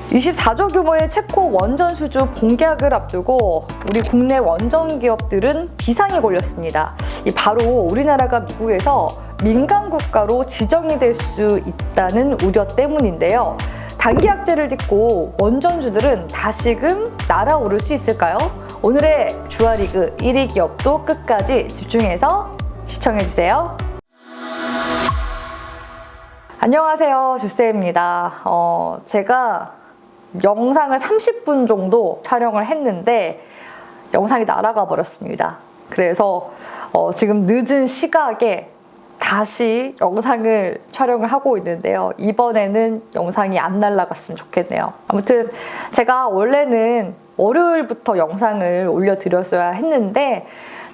24조 규모의 체코 원전 수주 본계약을 앞두고 우리 국내 원전 기업들은 비상이 걸렸습니다. 바로 우리나라가 미국에서 민간 국가로 지정이 될 수 있다는 우려 때문인데요. 단기 약제를 딛고 원전주들은 다시금 날아오를 수 있을까요? 오늘의 주화리그 1위 기업도 끝까지 집중해서 시청해주세요. 안녕하세요, 주세입니다. 제가 영상을 30분 정도 촬영을 했는데 영상이 날아가 버렸습니다. 그래서 지금 늦은 시각에 다시 영상을 촬영을 하고 있는데요. 이번에는 영상이 안 날아갔으면 좋겠네요. 아무튼 제가 원래는 월요일부터 영상을 올려드렸어야 했는데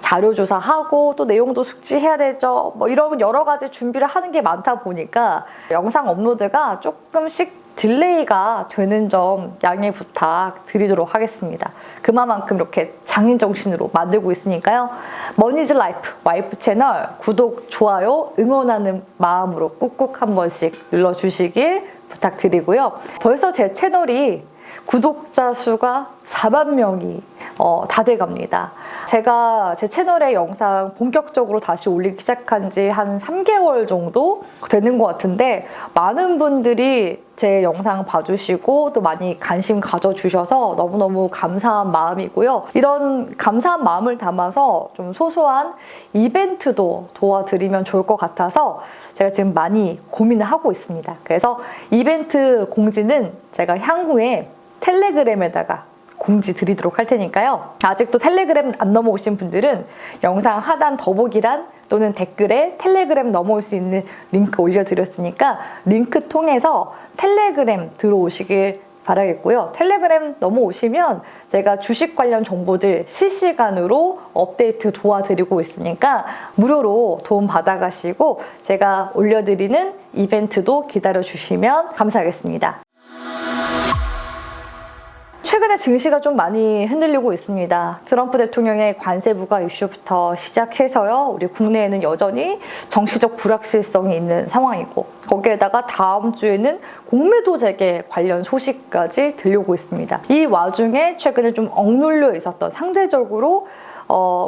자료조사하고 또 내용도 숙지해야 되죠. 이런 여러 가지 준비를 하는 게 많다 보니까 영상 업로드가 조금씩 딜레이가 되는 점 양해 부탁드리도록 하겠습니다. 그만큼 이렇게 장인정신으로 만들고 있으니까요. 머니즈 라이프 와이프 채널 구독, 좋아요, 응원하는 마음으로 꾹꾹 한 번씩 눌러주시길 부탁드리고요. 벌써 제 채널이 구독자 수가 4만 명이 다 돼갑니다. 제가 제 채널에 영상 본격적으로 다시 올리기 시작한 지 한 3개월 정도 되는 것 같은데 많은 분들이 제 영상 봐주시고 또 많이 관심 가져주셔서 너무너무 감사한 마음이고요. 이런 감사한 마음을 담아서 좀 소소한 이벤트도 도와드리면 좋을 것 같아서 제가 지금 많이 고민을 하고 있습니다. 그래서 이벤트 공지는 제가 향후에 텔레그램에다가 공지 드리도록 할 테니까요. 아직도 텔레그램 안 넘어오신 분들은 영상 하단 더보기란 또는 댓글에 텔레그램 넘어올 수 있는 링크 올려드렸으니까 링크 통해서 텔레그램 들어오시길 바라겠고요. 텔레그램 넘어오시면 제가 주식 관련 정보들 실시간으로 업데이트 도와드리고 있으니까 무료로 도움 받아가시고 제가 올려드리는 이벤트도 기다려주시면 감사하겠습니다. 최근에 증시가 좀 많이 흔들리고 있습니다. 트럼프 대통령의 관세 부과 이슈부터 시작해서요. 우리 국내에는 여전히 정치적 불확실성이 있는 상황이고 거기에다가 다음 주에는 공매도 재개 관련 소식까지 들려오고 있습니다. 이 와중에 최근에 좀 억눌려 있었던 상대적으로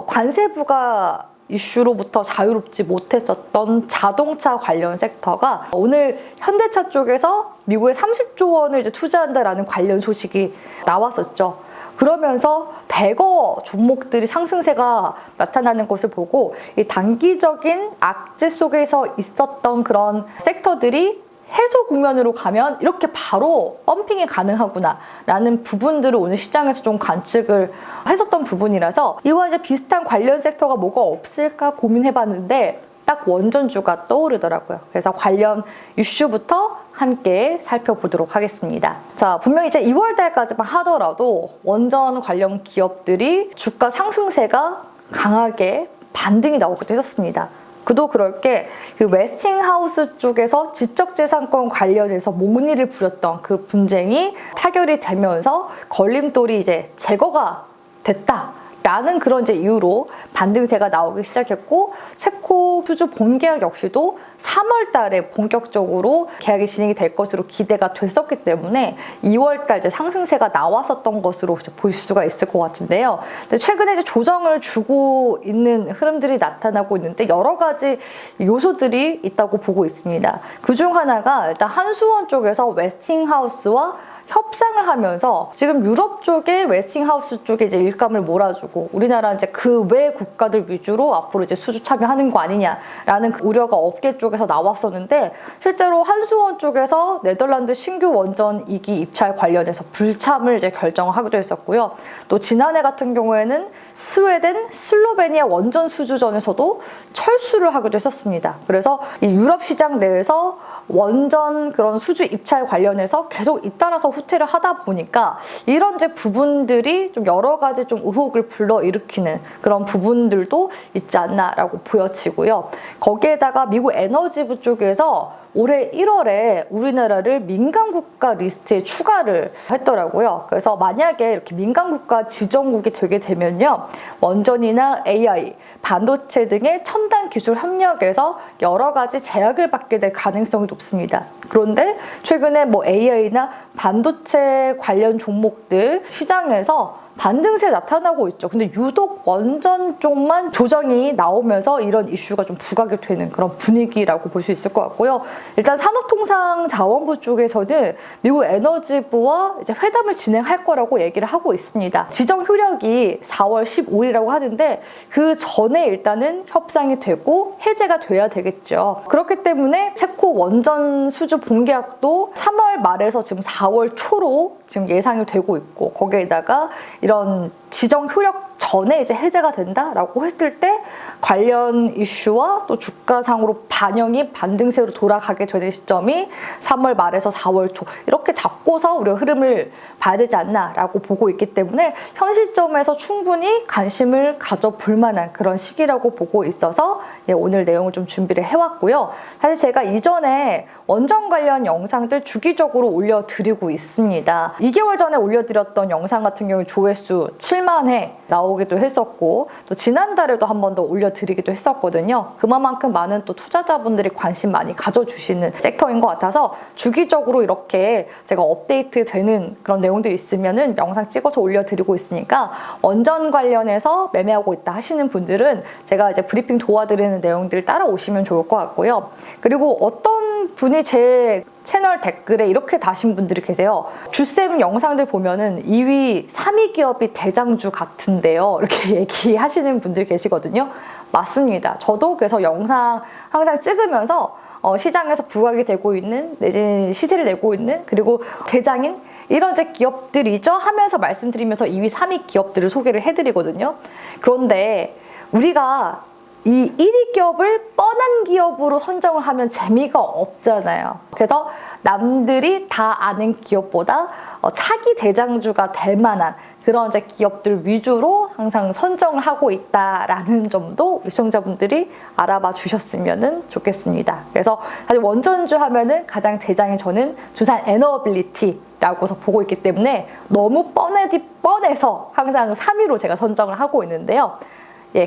관세 부과 이슈로부터 자유롭지 못했었던 자동차 관련 섹터가 오늘 현대차 쪽에서 미국에 30조 원을 이제 투자한다라는 관련 소식이 나왔었죠. 그러면서 대거 종목들이 상승세가 나타나는 것을 보고 이 단기적인 악재 속에서 있었던 그런 섹터들이 해소 국면으로 가면 이렇게 바로 펌핑이 가능하구나 라는 부분들을 오늘 시장에서 좀 관측을 했었던 부분이라서 이와 이제 비슷한 관련 섹터가 뭐가 없을까 고민해봤는데 딱 원전주가 떠오르더라고요. 그래서 관련 이슈부터 함께 살펴보도록 하겠습니다. 자, 분명히 이제 2월 달까지만 하더라도 원전 관련 기업들이 주가 상승세가 강하게 반등이 나오기도 했었습니다. 그도 그럴 게 그 웨스팅하우스 쪽에서 지적재산권 관련해서 몽리를 부렸던 그 분쟁이 타결이 되면서 걸림돌이 이제 제거가 됐다라는 그런 이제 이유로 반등세가 나오기 시작했고 체코 수주 본계약 역시도 3월 달에 본격적으로 계약이 진행이 될 것으로 기대가 됐었기 때문에 2월 달 이제 상승세가 나왔었던 것으로 이제 볼 수가 있을 것 같은데요. 근데 최근에 이제 조정을 주고 있는 흐름들이 나타나고 있는데 여러 가지 요소들이 있다고 보고 있습니다. 그중 하나가 일단 한수원 쪽에서 웨스팅하우스와 협상을 하면서 지금 유럽 쪽에 웨스팅하우스 쪽에 이제 일감을 몰아주고 우리나라 이제 그 외 국가들 위주로 앞으로 이제 수주 참여하는 거 아니냐라는 우려가 업계 쪽에서 나왔었는데 실제로 한수원 쪽에서 네덜란드 신규 원전 2기 입찰 관련해서 불참을 이제 결정하기도 했었고요. 또 지난해 같은 경우에는 스웨덴, 슬로베니아 원전 수주전에서도 철수를 하기도 했었습니다. 그래서 이 유럽 시장 내에서 원전 그런 수주 입찰 관련해서 계속 잇따라서 후퇴를 하다 보니까 이런 이제 부분들이 좀 여러 가지 좀 의혹을 불러일으키는 그런 부분들도 있지 않나라고 보여지고요. 거기에다가 미국 에너지부 쪽에서 올해 1월에 우리나라를 민간국가 리스트에 추가를 했더라고요. 그래서 만약에 이렇게 민간국가 지정국이 되게 되면요. 원전이나 AI, 반도체 등의 첨단 기술 협력에서 여러 가지 제약을 받게 될 가능성이 높습니다. 그런데 최근에 뭐 AI나 반도체 관련 종목들 시장에서 반등세 나타나고 있죠. 근데 유독 원전 쪽만 조정이 나오면서 이런 이슈가 좀 부각이 되는 그런 분위기라고 볼 수 있을 것 같고요. 일단 산업통상자원부 쪽에서는 미국 에너지부와 이제 회담을 진행할 거라고 얘기를 하고 있습니다. 지정 효력이 4월 15일이라고 하는데 그 전에 일단은 협상이 되고 해제가 돼야 되겠죠. 그렇기 때문에 체코 원전 수주 본계약도 3월 말에서 지금 4월 초로 지금 예상이 되고 있고, 거기에다가 이런 지정 효력 전에 이제 해제가 된다라고 했을 때 관련 이슈와 또 주가상으로 반영이 반등세로 돌아가게 되는 시점이 3월 말에서 4월 초 이렇게 잡고서 우리가 흐름을 봐야 되지 않나라고 보고 있기 때문에 현 시점에서 충분히 관심을 가져볼 만한 그런 시기라고 보고 있어서 오늘 내용을 좀 준비를 해왔고요. 사실 제가 이전에 원전 관련 영상들 주기적으로 올려드리고 있습니다. 2개월 전에 올려드렸던 영상 같은 경우 조회수 7만 회 나오기도 했었고, 또 지난달에도 한 번 더 올려드리기도 했었거든요. 그만큼 많은 또 투자자분들이 관심 많이 가져주시는 섹터인 것 같아서 주기적으로 이렇게 제가 업데이트 되는 그런 내용들이 있으면은 영상 찍어서 올려드리고 있으니까 원전 관련해서 매매하고 있다 하시는 분들은 제가 이제 브리핑 도와드리는 내용들 따라오시면 좋을 것 같고요. 그리고 어떤 분이 제 채널 댓글에 이렇게 다신 분들이 계세요. 주쌤 영상들 보면은 2위, 3위 기업이 대장주 같은데요. 이렇게 얘기하시는 분들 계시거든요. 맞습니다. 저도 그래서 영상 항상 찍으면서 시장에서 부각이 되고 있는, 내지는 시세를 내고 있는, 그리고 대장인 이런 제 기업들이죠 하면서 말씀드리면서 2위, 3위 기업들을 소개를 해드리거든요. 그런데 우리가 이 1위 기업을 뻔한 기업으로 선정을 하면 재미가 없잖아요. 그래서 남들이 다 아는 기업보다 차기 대장주가 될 만한 그런 이제 기업들 위주로 항상 선정을 하고 있다라는 점도 우리 시청자분들이 알아봐 주셨으면 좋겠습니다. 그래서 사실 원전주 하면은 가장 대장이 저는 두산 에너빌리티라고서 보고 있기 때문에 너무 뻔해서 항상 3위로 제가 선정을 하고 있는데요.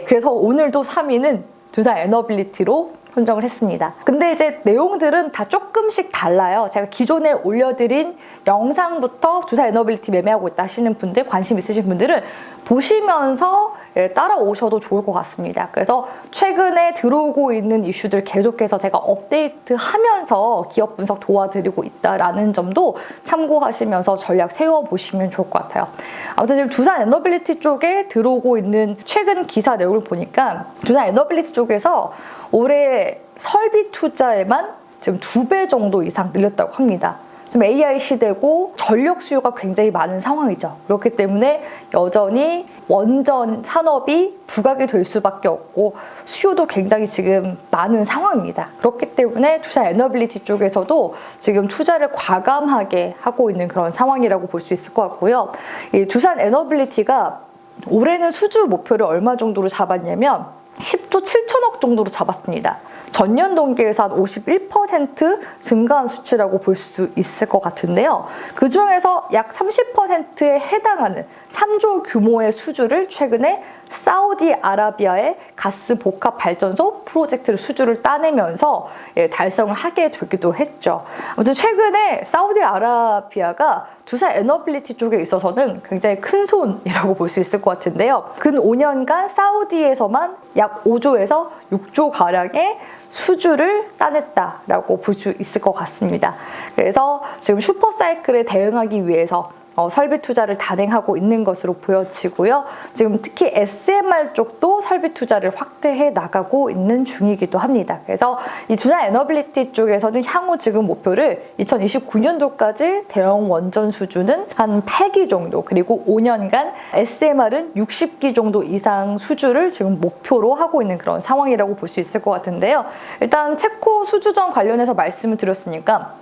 그래서 오늘도 3위는 두산 에너빌리티로 선정을 했습니다. 근데 이제 내용들은 다 조금씩 달라요. 제가 기존에 올려드린 영상부터 두산 에너빌리티 매매하고 있다 하시는 분들, 관심 있으신 분들은 보시면서 따라오셔도 좋을 것 같습니다. 그래서 최근에 들어오고 있는 이슈들 계속해서 제가 업데이트하면서 기업 분석 도와드리고 있다라는 점도 참고하시면서 전략 세워보시면 좋을 것 같아요. 아무튼 지금 두산 에너빌리티 쪽에 들어오고 있는 최근 기사 내용을 보니까 두산 에너빌리티 쪽에서 올해 설비 투자에만 지금 2배 정도 이상 늘렸다고 합니다. 지금 AI 시대고 전력 수요가 굉장히 많은 상황이죠. 그렇기 때문에 여전히 원전 산업이 부각이 될 수밖에 없고 수요도 굉장히 지금 많은 상황입니다. 그렇기 때문에 두산 에너빌리티 쪽에서도 지금 투자를 과감하게 하고 있는 그런 상황이라고 볼 수 있을 것 같고요. 이 두산 에너빌리티가 올해는 수주 목표를 얼마 정도로 잡았냐면 10조 7천억 정도로 잡았습니다. 전년 동기에서 한 51% 증가한 수치라고 볼 수 있을 것 같은데요. 그 중에서 약 30%에 해당하는 3조 규모의 수주를 최근에 사우디아라비아의 가스 복합 발전소 프로젝트를 수주를 따내면서 달성을 하게 되기도 했죠. 아무튼 최근에 사우디아라비아가 두산 에너빌리티 쪽에 있어서는 굉장히 큰 손이라고 볼 수 있을 것 같은데요. 근 5년간 사우디에서만 약 5조에서 6조 가량의 수주를 따냈다라고 볼 수 있을 것 같습니다. 그래서 지금 슈퍼사이클에 대응하기 위해서 설비 투자를 단행하고 있는 것으로 보여지고요. 지금 특히 SMR 쪽도 설비 투자를 확대해 나가고 있는 중이기도 합니다. 그래서 이 두산 에너빌리티 쪽에서는 향후 지금 목표를 2029년도까지 대형 원전 수주는 한 8기 정도, 그리고 5년간 SMR은 60기 정도 이상 수주를 지금 목표로 하고 있는 그런 상황이라고 볼 수 있을 것 같은데요. 일단 체코 수주전 관련해서 말씀을 드렸으니까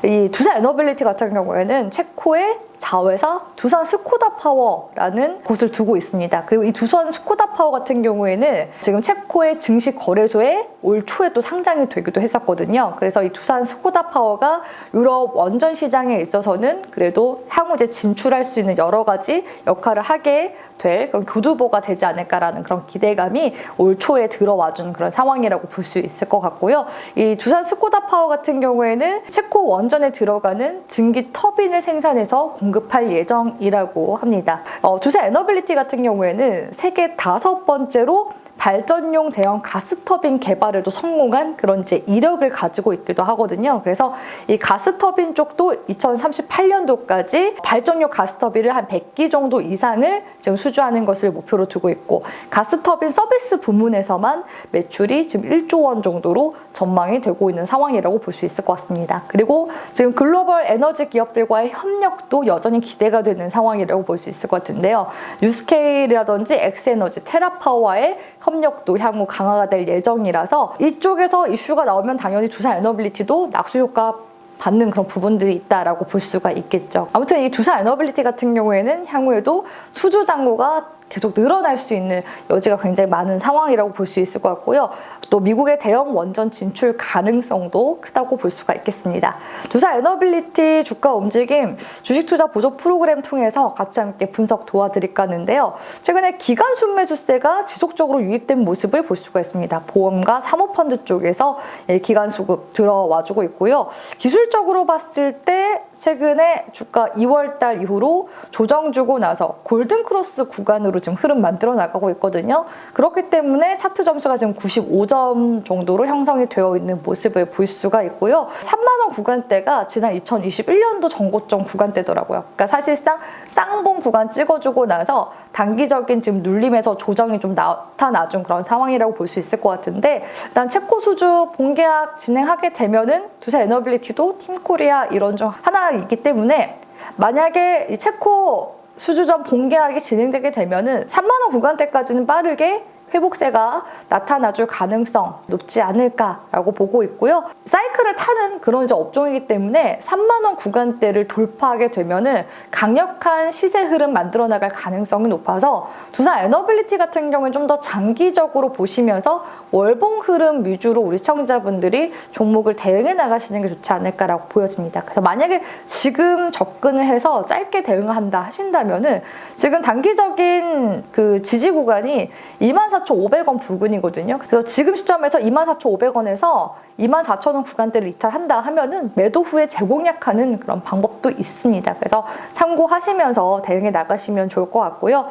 이 두산 에너빌리티 같은 경우에는 체코의 자회사 두산 스코다파워라는 곳을 두고 있습니다. 그리고 이 두산 스코다파워 같은 경우에는 지금 체코의 증시 거래소에 올 초에 또 상장이 되기도 했었거든요. 그래서 이 두산 스코다파워가 유럽 원전 시장에 있어서는 그래도 향후 이제 진출할 수 있는 여러 가지 역할을 하게 될 그런 교두보가 되지 않을까라는 그런 기대감이 올 초에 들어와준 그런 상황이라고 볼 수 있을 것 같고요. 이 두산 스코다 파워 같은 경우에는 체코 원전에 들어가는 증기 터빈을 생산해서 공급할 예정이라고 합니다. 두산 에너빌리티 같은 경우에는 세계 5번째로 발전용 대형 가스터빈 개발에도 성공한 그런 이제 이력을 가지고 있기도 하거든요. 그래서 이 가스터빈 쪽도 2038년도까지 발전용 가스터빈을 한 100기 정도 이상을 지금 수주하는 것을 목표로 두고 있고, 가스터빈 서비스 부문에서만 매출이 지금 1조 원 정도로 전망이 되고 있는 상황이라고 볼 수 있을 것 같습니다. 그리고 지금 글로벌 에너지 기업들과의 협력도 여전히 기대가 되는 상황이라고 볼 수 있을 것 같은데요. 뉴스케일이라든지 엑스에너지, 테라파워와의 협력도 향후 강화가 될 예정이라서 이쪽에서 이슈가 나오면 당연히 두산 에너빌리티도 낙수 효과 받는 그런 부분들이 있다라고 볼 수가 있겠죠. 아무튼 이 두산 에너빌리티 같은 경우에는 향후에도 수주 잔고가 계속 늘어날 수 있는 여지가 굉장히 많은 상황이라고 볼 수 있을 것 같고요. 또 미국의 대형 원전 진출 가능성도 크다고 볼 수가 있겠습니다. 두산 에너빌리티 주가 움직임 주식 투자 보조 프로그램 통해서 같이 함께 분석 도와드릴까 하는데요. 최근에 기관 순매수세가 지속적으로 유입된 모습을 볼 수가 있습니다. 보험과 사모펀드 쪽에서 기관 수급 들어와주고 있고요. 기술적으로 봤을 때 최근에 주가 2월달 이후로 조정 주고 나서 골든크로스 구간으로 지금 흐름 만들어 나가고 있거든요. 그렇기 때문에 차트 점수가 지금 95점 정도로 형성이 되어 있는 모습을 볼 수가 있고요. 3만 원 구간대가 지난 2021년도 전고점 구간대더라고요. 그러니까 사실상 쌍봉 구간 찍어주고 나서 단기적인 지금 눌림에서 조정이 좀 나타나준 그런 상황이라고 볼 수 있을 것 같은데, 일단 체코 수주 본계약 진행하게 되면은 두산 에너빌리티도 팀코리아 이런 중 하나이기 때문에 만약에 이 체코 수주전 본계약이 진행되게 되면은 3만 원 구간대까지는 빠르게 회복세가 나타나줄 가능성 높지 않을까라고 보고 있고요. 사이클을 타는 그런 이제 업종이기 때문에 3만 원 구간대를 돌파하게 되면은 강력한 시세 흐름 만들어 나갈 가능성이 높아서 두산 에너빌리티 같은 경우는 좀 더 장기적으로 보시면서 월봉 흐름 위주로 우리 시청자분들이 종목을 대응해 나가시는 게 좋지 않을까라고 보여집니다. 그래서 만약에 지금 접근을 해서 짧게 대응한다 하신다면은 지금 단기적인 그 지지 구간이 24,500원 부근이거든요. 그래서 지금 시점에서 24,500원에서 24,000원 구간대를 이탈한다 하면은 매도 후에 재공략하는 그런 방법도 있습니다. 그래서 참고하시면서 대응해 나가시면 좋을 것 같고요.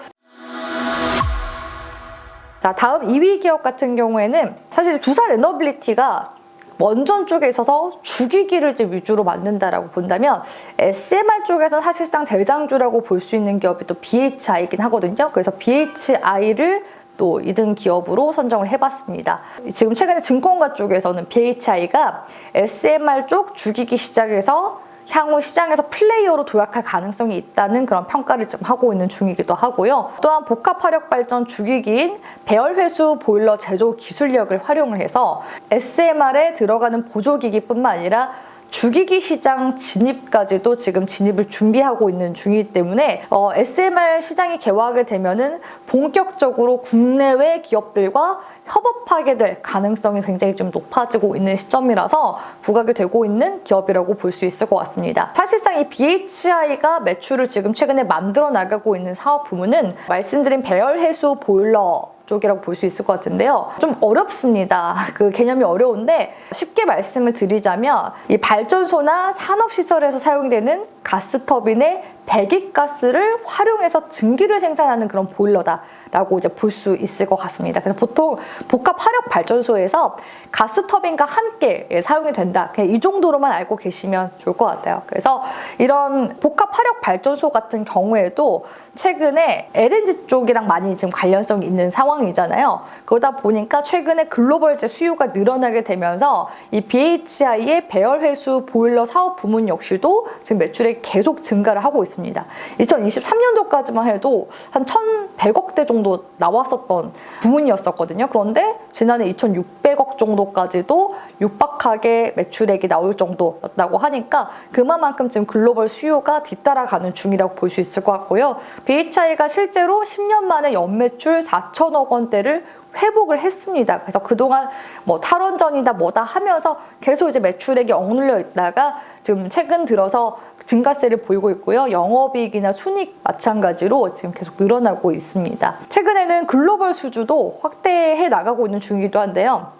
자, 다음 2위 기업 같은 경우에는 사실 두산 에너빌리티가 원전 쪽에 있어서 주기기를 이제 위주로 만든다라고 본다면 SMR 쪽에서 사실상 대장주라고 볼 수 있는 기업이 또 BHI이긴 하거든요. 그래서 BHI를 또 2등 기업으로 선정을 해봤습니다. 지금 최근에 증권가 쪽에서는 BHI가 SMR 쪽 주기기 시장에서 향후 시장에서 플레이어로 도약할 가능성이 있다는 그런 평가를 지금 하고 있는 중이기도 하고요. 또한 복합화력 발전 주기기인 배열회수 보일러 제조 기술력을 활용을 해서 SMR에 들어가는 보조기기뿐만 아니라 주기기 시장 진입까지도 지금 진입을 준비하고 있는 중이기 때문에 SMR 시장이 개화하게 되면은 본격적으로 국내외 기업들과 협업하게 될 가능성이 굉장히 좀 높아지고 있는 시점이라서 부각이 되고 있는 기업이라고 볼 수 있을 것 같습니다. 사실상 이 BHI가 매출을 지금 최근에 만들어 나가고 있는 사업 부문은 말씀드린 배열해수 보일러 쪽이라고 볼 수 있을 것 같은데요. 좀 어렵습니다. 그 개념이 어려운데 쉽게 말씀을 드리자면 이 발전소나 산업시설에서 사용되는 가스터빈의 배기가스를 활용해서 증기를 생산하는 그런 보일러다라고 이제 볼 수 있을 것 같습니다. 그래서 보통 복합화력 발전소에서 가스터빈과 함께 사용이 된다. 그냥 이 정도로만 알고 계시면 좋을 것 같아요. 그래서 이런 복합화력 발전소 같은 경우에도 최근에 LNG 쪽이랑 많이 지금 관련성이 있는 상황이잖아요. 그러다 보니까 최근에 글로벌 수요가 늘어나게 되면서 이 BHI의 배열회수 보일러 사업 부문 역시도 지금 매출이 계속 증가를 하고 있습니다. 2023년도까지만 해도 한 1,100억대 정도 나왔었던 부문이었었거든요. 그런데 지난해 2,600억 정도까지도 육박하게 매출액이 나올 정도였다고 하니까 그만큼 지금 글로벌 수요가 뒤따라가는 중이라고 볼 수 있을 것 같고요. BHI가 실제로 10년 만에 연매출 4천억 원대를 회복을 했습니다. 그래서 그동안 뭐 탈원전이다 뭐다 하면서 계속 이제 매출액이 억눌려 있다가 지금 최근 들어서 증가세를 보이고 있고요. 영업이익이나 순이익 마찬가지로 지금 계속 늘어나고 있습니다. 최근에는 글로벌 수주도 확대해 나가고 있는 중이기도 한데요.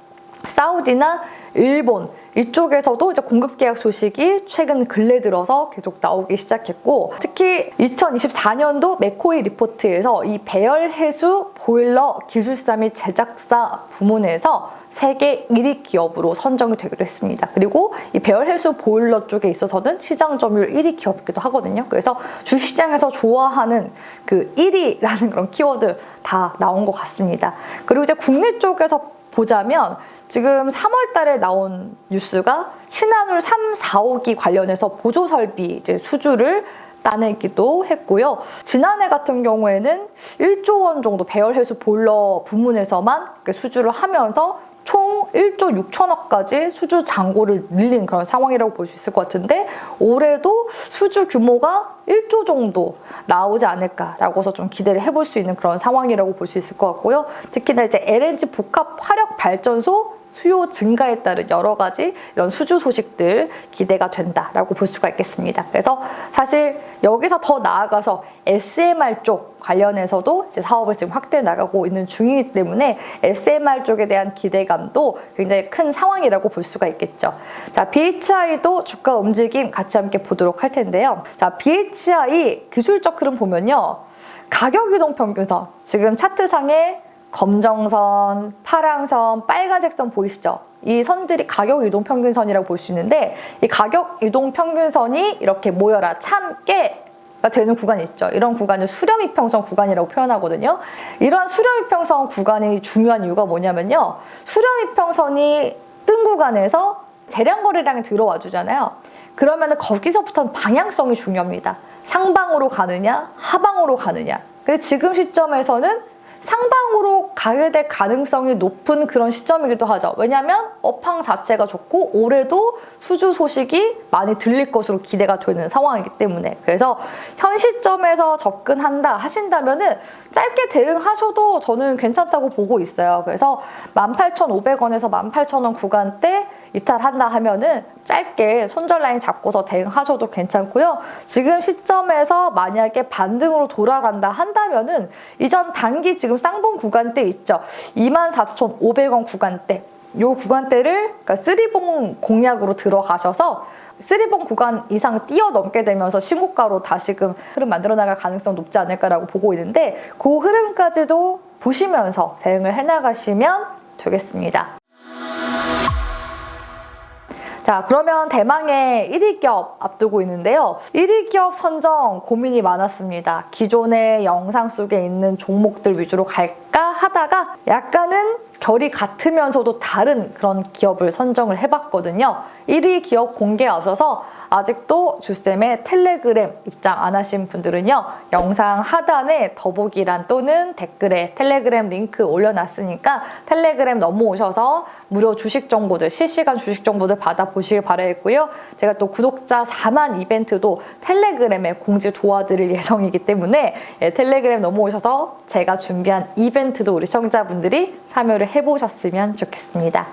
사우디나 일본 이쪽에서도 이제 공급 계약 소식이 최근 근래 들어서 계속 나오기 시작했고, 특히 2024년도 맥코이 리포트에서 이 배열 해수 보일러 기술사 및 제작사 부문에서 세계 1위 기업으로 선정이 되기로 했습니다. 그리고 이 배열 해수 보일러 쪽에 있어서는 시장 점유율 1위 기업이기도 하거든요. 그래서 주시장에서 좋아하는 그 1위라는 그런 키워드 다 나온 것 같습니다. 그리고 이제 국내 쪽에서 보자면 지금 3월 달에 나온 뉴스가 신한울 3, 4호기 관련해서 보조 설비 이제 수주를 따내기도 했고요. 지난해 같은 경우에는 1조 원 정도 배열 해수 보일러 부문에서만 수주를 하면서 총 1조 6천억까지 수주 잔고를 늘린 그런 상황이라고 볼 수 있을 것 같은데, 올해도 수주 규모가 1조 정도 나오지 않을까라고 해서 좀 기대를 해볼 수 있는 그런 상황이라고 볼 수 있을 것 같고요. 특히나 이제 LNG 복합 화력 발전소 수요 증가에 따른 여러 가지 이런 수주 소식들 기대가 된다라고 볼 수가 있겠습니다. 그래서 사실 여기서 더 나아가서 SMR 쪽 관련해서도 이제 사업을 지금 확대해 나가고 있는 중이기 때문에 SMR 쪽에 대한 기대감도 굉장히 큰 상황이라고 볼 수가 있겠죠. 자, BHI도 주가 움직임 같이 함께 보도록 할 텐데요. 자, BHI 기술적 흐름 보면요. 가격 이동 평균선, 지금 차트상에 검정선, 파랑선, 빨간색 선 보이시죠? 이 선들이 가격 이동 평균선이라고 볼 수 있는데, 이 가격 이동 평균선이 이렇게 모여라 참깨가 되는 구간이 있죠. 이런 구간을 수렴이평선 구간이라고 표현하거든요. 이러한 수렴이평선 구간이 중요한 이유가 뭐냐면요. 수렴이평선이 뜬 구간에서 대량 거래량이 들어와 주잖아요. 그러면 거기서부터는 방향성이 중요합니다. 상방으로 가느냐, 하방으로 가느냐. 근데 지금 시점에서는 상방으로 가게 될 가능성이 높은 그런 시점이기도 하죠. 왜냐하면 업황 자체가 좋고 올해도 수주 소식이 많이 들릴 것으로 기대가 되는 상황이기 때문에, 그래서 현 시점에서 접근한다 하신다면은 짧게 대응하셔도 저는 괜찮다고 보고 있어요. 그래서 18,500원에서 18,000원 구간대 이탈한다 하면은 짧게 손절 라인 잡고서 대응하셔도 괜찮고요. 지금 시점에서 만약에 반등으로 돌아간다 한다면은 이전 단기 지금 쌍봉 구간대 있죠. 24,500원 구간대. 요 구간대를 그러니까 쓰리봉 공략으로 들어가셔서 쓰리봉 구간 이상 뛰어넘게 되면서 신고가로 다시금 흐름 만들어 나갈 가능성 높지 않을까라고 보고 있는데, 그 흐름까지도 보시면서 대응을 해나가시면 되겠습니다. 자, 그러면 대망의 1위 기업 앞두고 있는데요. 1위 기업 선정 고민이 많았습니다. 기존의 영상 속에 있는 종목들 위주로 갈까 하다가 약간은 결이 같으면서도 다른 그런 기업을 선정을 해봤거든요. 1위 기업 공개에 앞서서 아직도 주쌤의 텔레그램 입장 안 하신 분들은요, 영상 하단에 더보기란 또는 댓글에 텔레그램 링크 올려놨으니까 텔레그램 넘어오셔서 무료 주식 정보들, 실시간 주식 정보들 받아보시길 바라겠고요. 제가 또 구독자 4만 이벤트도 텔레그램에 공지 도와드릴 예정이기 때문에 텔레그램 넘어오셔서 제가 준비한 이벤트도 우리 시청자분들이 참여를 해보셨으면 좋겠습니다.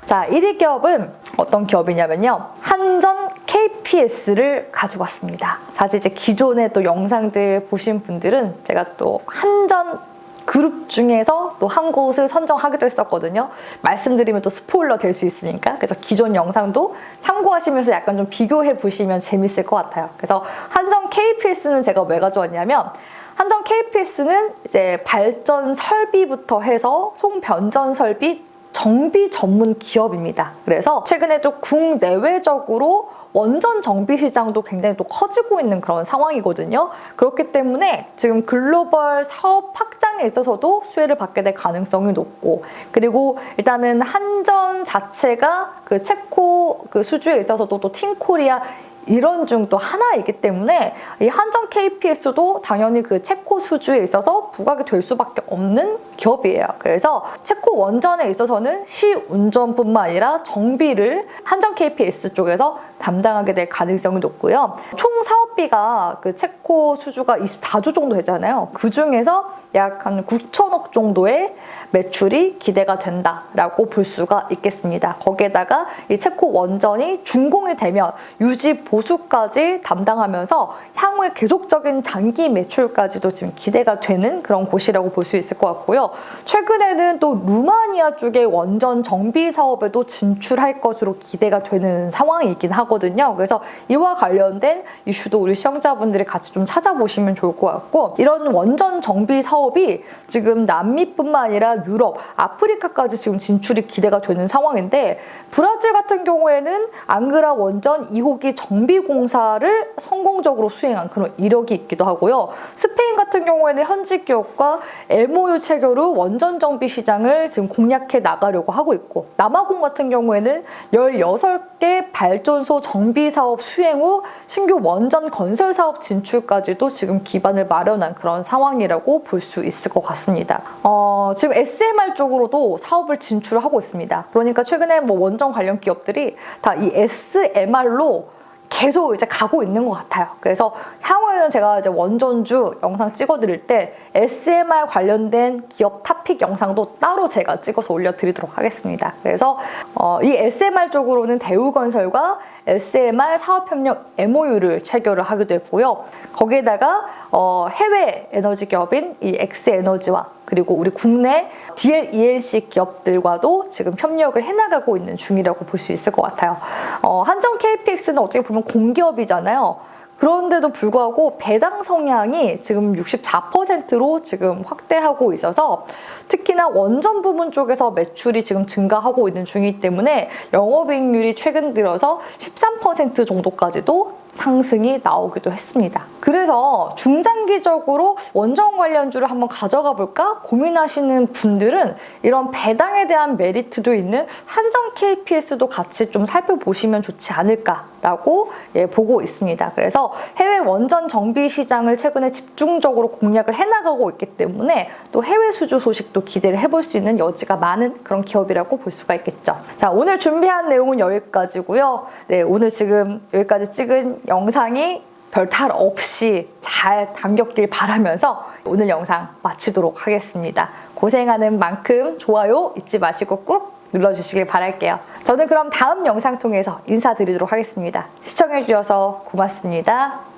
자, 1위 기업은 어떤 기업이냐면요. 한전 KPS를 가지고 왔습니다. 사실 이제 기존의 또 영상들 보신 분들은 제가 또 한전 그룹 중에서 또 한 곳을 선정하기도 했었거든요. 말씀드리면 또 스포일러 될 수 있으니까. 그래서 기존 영상도 참고하시면서 약간 좀 비교해 보시면 재밌을 것 같아요. 그래서 한전 KPS는 제가 왜 가져왔냐면, 한전 KPS는 이제 발전 설비부터 해서 송변전 설비 정비 전문 기업입니다. 그래서 최근에 또 국내외적으로 원전 정비 시장도 굉장히 또 커지고 있는 그런 상황이거든요. 그렇기 때문에 지금 글로벌 사업 확장에 있어서도 수혜를 받게 될 가능성이 높고, 그리고 일단은 한전 자체가 그 체코 그 수주에 있어서도 또 팀코리아 이런 중 또 하나이기 때문에 이 한정 KPS도 당연히 그 체코 수주에 있어서 부각이 될 수밖에 없는 기업이에요. 그래서 체코 원전에 있어서는 시운전뿐만 아니라 정비를 한정 KPS 쪽에서 담당하게 될 가능성이 높고요. 총 사업비가 그 체코 수주가 24조 정도 되잖아요. 그 중에서 약 한 9천억 정도의 매출이 기대가 된다라고 볼 수가 있겠습니다. 거기에다가 이 체코 원전이 준공이 되면 유지 보수까지 담당하면서 향후에 계속적인 장기 매출까지도 지금 기대가 되는 그런 곳이라고 볼 수 있을 것 같고요. 최근에는 또 루마니아 쪽의 원전 정비 사업에도 진출할 것으로 기대가 되는 상황이긴 하거든요. 그래서 이와 관련된 이슈도 우리 시청자분들이 같이 좀 찾아보시면 좋을 것 같고, 이런 원전 정비 사업이 지금 남미뿐만 아니라 유럽, 아프리카까지 지금 진출이 기대가 되는 상황인데, 브라질 같은 경우에는 앙그라 원전 2호기 정비 공사를 성공적으로 수행한 그런 이력이 있기도 하고요. 스페인 같은 경우에는 현지 기업과 MOU 체결 후 원전 정비 시장을 지금 공략해 나가려고 하고 있고, 남아공 같은 경우에는 16개 발전소 정비 사업 수행 후 신규 원전 건설 사업 진출까지도 지금 기반을 마련한 그런 상황이라고 볼 수 있을 것 같습니다. 지금 SMR 쪽으로도 사업을 진출하고 있습니다. 그러니까 최근에 뭐 원전 관련 기업들이 다 이 SMR로 계속 이제 가고 있는 것 같아요. 그래서 향후에는 제가 이제 원전주 영상 찍어드릴 때 SMR 관련된 기업 탑픽 영상도 따로 제가 찍어서 올려드리도록 하겠습니다. 그래서 이 SMR 쪽으로는 대우건설과 SMR 사업협력 MOU를 체결을 하기도 했고요. 거기에다가 해외 에너지 기업인 이 엑스에너지와 그리고 우리 국내 DLENC 기업들과도 지금 협력을 해나가고 있는 중이라고 볼 수 있을 것 같아요. 한정 KPX는 어떻게 보면 공기업이잖아요. 그런데도 불구하고 배당 성향이 지금 64%로 지금 확대하고 있어서 특히나 원전 부분 쪽에서 매출이 지금 증가하고 있는 중이기 때문에 영업이익률이 최근 들어서 13% 정도까지도 상승이 나오기도 했습니다. 그래서 중장기적으로 원전 관련주를 한번 가져가 볼까 고민하시는 분들은 이런 배당에 대한 메리트도 있는 한정 KPS도 같이 좀 살펴보시면 좋지 않을까라고 보고 있습니다. 그래서 해외 원전 정비 시장을 최근에 집중적으로 공략을 해나가고 있기 때문에 또 해외 수주 소식도 기대를 해볼 수 있는 여지가 많은 그런 기업이라고 볼 수가 있겠죠. 자, 오늘 준비한 내용은 여기까지고요. 네, 오늘 지금 여기까지 찍은 영상이 별탈 없이 잘 담겼길 바라면서 오늘 영상 마치도록 하겠습니다. 고생하는 만큼 좋아요 잊지 마시고 꾹 눌러주시길 바랄게요. 저는 그럼 다음 영상 통해서 인사드리도록 하겠습니다. 시청해주셔서 고맙습니다.